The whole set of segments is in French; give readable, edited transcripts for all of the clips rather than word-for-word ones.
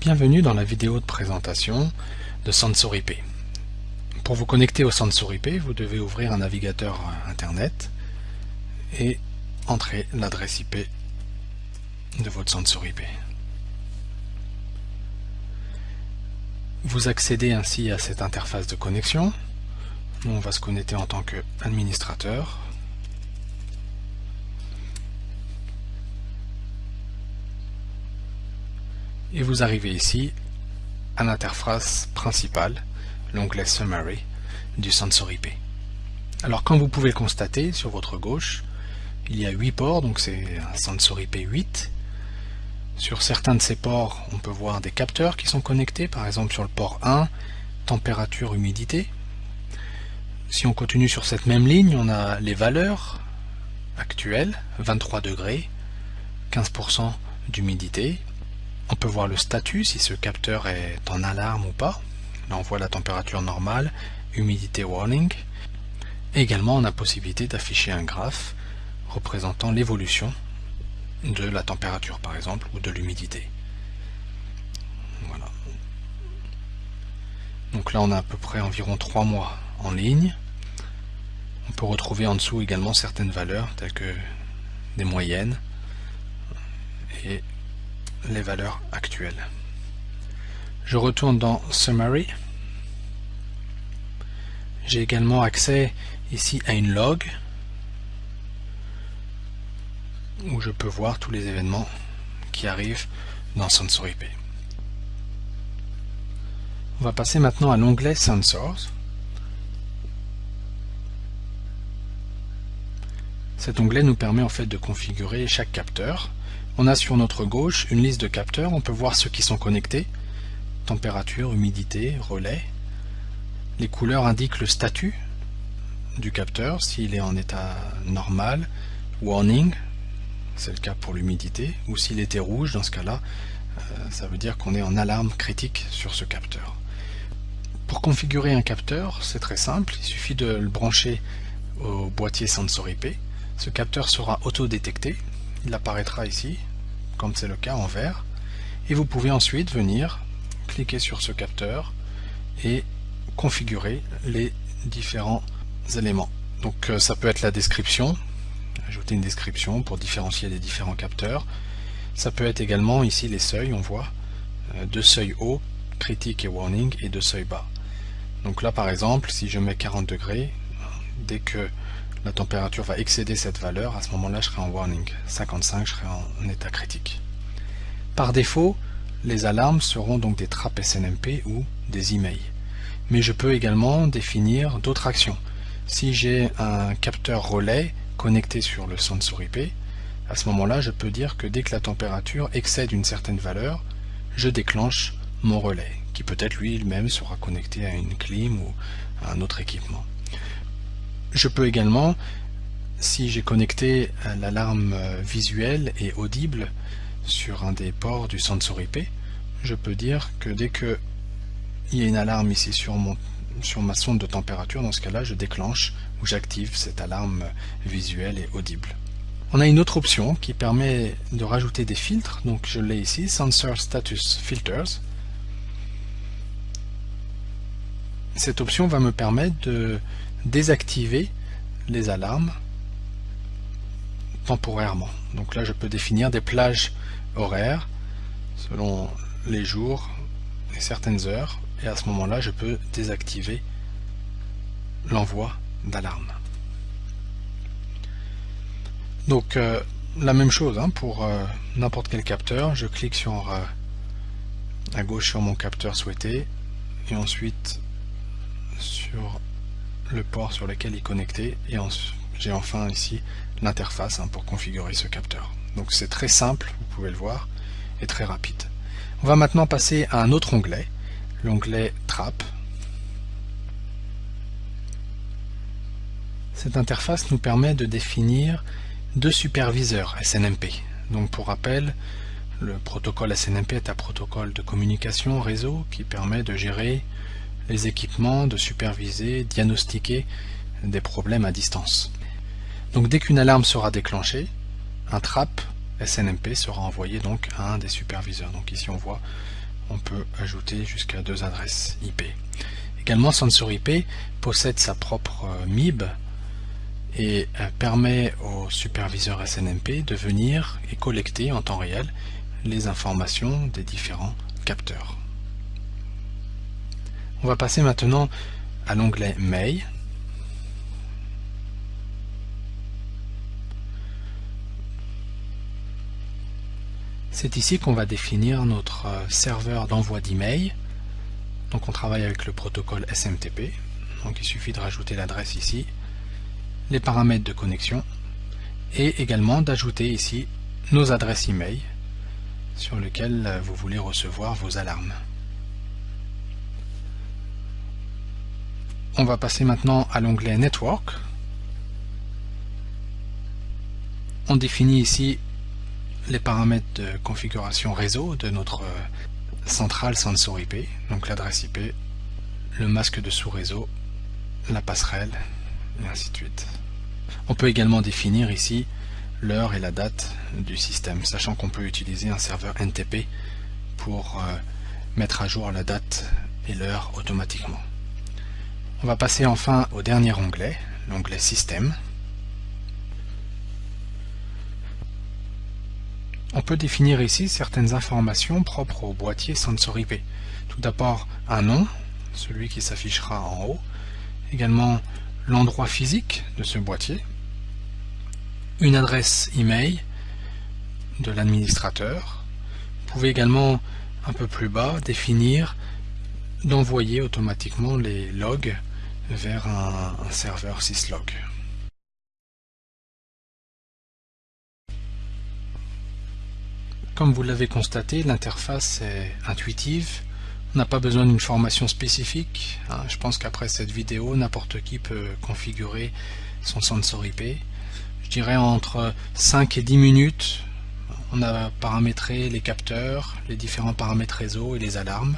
Bienvenue dans la vidéo de présentation de SensorIP. Pour vous connecter au SensorIP, vous devez ouvrir un navigateur internet et entrer l'adresse IP de votre SensorIP. Vous accédez ainsi à cette interface de connexion. Nous, on va se connecter en tant qu'administrateur. Et vous arrivez ici à l'interface principale, l'onglet Summary du SensorIP. Alors comme vous pouvez le constater, sur votre gauche, il y a 8 ports, donc c'est un SensorIP 8. Sur certains de ces ports, on peut voir des capteurs qui sont connectés, par exemple sur le port 1, température, humidité. Si on continue sur cette même ligne, on a les valeurs actuelles, 23 degrés, 15% d'humidité. On peut voir le statut, si ce capteur est en alarme ou pas. Là on voit la température normale, humidité warning. Et également on a possibilité d'afficher un graphe représentant l'évolution de la température par exemple ou de l'humidité. Voilà. Donc là on a à peu près environ 3 mois en ligne. On peut retrouver en dessous également certaines valeurs telles que des moyennes et les valeurs actuelles. Je retourne dans Summary. J'ai également accès ici à une log où je peux voir tous les événements qui arrivent dans SensorIP. On va passer maintenant à l'onglet Sensors. Cet onglet nous permet en fait de configurer chaque capteur. On a sur notre gauche une liste de capteurs, on peut voir ceux qui sont connectés, température, humidité, relais. Les couleurs indiquent le statut du capteur, s'il est en état normal, warning, c'est le cas pour l'humidité, ou s'il était rouge, dans ce cas-là, ça veut dire qu'on est en alarme critique sur ce capteur. Pour configurer un capteur, c'est très simple, il suffit de le brancher au boîtier SensorIP. Ce capteur sera auto-détecté. Il apparaîtra ici, comme c'est le cas en vert, et vous pouvez ensuite venir cliquer sur ce capteur et configurer les différents éléments. Donc ça peut être la description, ajouter une description pour différencier les différents capteurs. Ça peut être également ici les seuils, on voit, deux seuils hauts, critique et warning, et deux seuils bas. Donc là par exemple, si je mets 40 degrés, dès que la température va excéder cette valeur, à ce moment-là je serai en warning. 55, je serai en état critique. Par défaut, les alarmes seront donc des trappes SNMP ou des emails. Mais je peux également définir d'autres actions. Si j'ai un capteur relais connecté sur le SensorIP, à ce moment-là je peux dire que dès que la température excède une certaine valeur, je déclenche mon relais, qui peut-être lui-même sera connecté à une clim ou à un autre équipement. Je peux également, si j'ai connecté l'alarme visuelle et audible sur un des ports du SensorIP, je peux dire que dès qu'il y a une alarme ici sur ma sonde de température, dans ce cas-là, je déclenche ou j'active cette alarme visuelle et audible. On a une autre option qui permet de rajouter des filtres, donc je l'ai ici, Sensor Status Filters. Cette option va me permettre de désactiver les alarmes temporairement. Donc là je peux définir des plages horaires selon les jours et certaines heures, et à ce moment là je peux désactiver l'envoi d'alarme. Donc la même chose pour n'importe quel capteur, je clique sur à gauche sur mon capteur souhaité et ensuite sur le port sur lequel il est connecté, et j'ai enfin ici l'interface pour configurer ce capteur. Donc c'est très simple, vous pouvez le voir, et très rapide. On va maintenant passer à un autre onglet, l'onglet Trap. Cette interface nous permet de définir deux superviseurs SNMP. Donc pour rappel, le protocole SNMP est un protocole de communication réseau qui permet de gérer les équipements, de superviser, diagnostiquer des problèmes à distance. Donc dès qu'une alarme sera déclenchée, un trap SNMP sera envoyé donc à un des superviseurs. Donc ici on voit on peut ajouter jusqu'à 2 adresses IP. Également, SensorIP possède sa propre MIB et permet au superviseur SNMP de venir et collecter en temps réel les informations des différents capteurs. On va passer maintenant à l'onglet Mail. C'est ici qu'on va définir notre serveur d'envoi d'email. Donc on travaille avec le protocole SMTP. Donc il suffit de rajouter l'adresse ici, les paramètres de connexion et également d'ajouter ici nos adresses email sur lesquelles vous voulez recevoir vos alarmes. On va passer maintenant à l'onglet Network. On définit ici les paramètres de configuration réseau de notre centrale SensorIP, donc l'adresse IP, le masque de sous-réseau, la passerelle, et ainsi de suite. On peut également définir ici l'heure et la date du système, sachant qu'on peut utiliser un serveur NTP pour mettre à jour la date et l'heure automatiquement. On va passer enfin au dernier onglet, l'onglet Système. On peut définir ici certaines informations propres au boîtier SensorIP. Tout d'abord un nom, celui qui s'affichera en haut, également l'endroit physique de ce boîtier, une adresse email de l'administrateur. Vous pouvez également un peu plus bas définir d'envoyer automatiquement les logs vers un serveur syslog. Comme vous l'avez constaté, l'interface est intuitive. On n'a pas besoin d'une formation spécifique. Je pense qu'après cette vidéo, n'importe qui peut configurer son SensorIP. Je dirais entre 5 et 10 minutes. On a paramétré les capteurs, les différents paramètres réseau et les alarmes.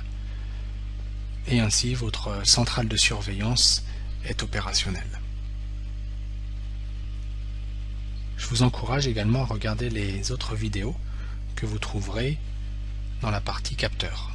Et ainsi, votre centrale de surveillance est opérationnelle. Je vous encourage également à regarder les autres vidéos que vous trouverez dans la partie capteur.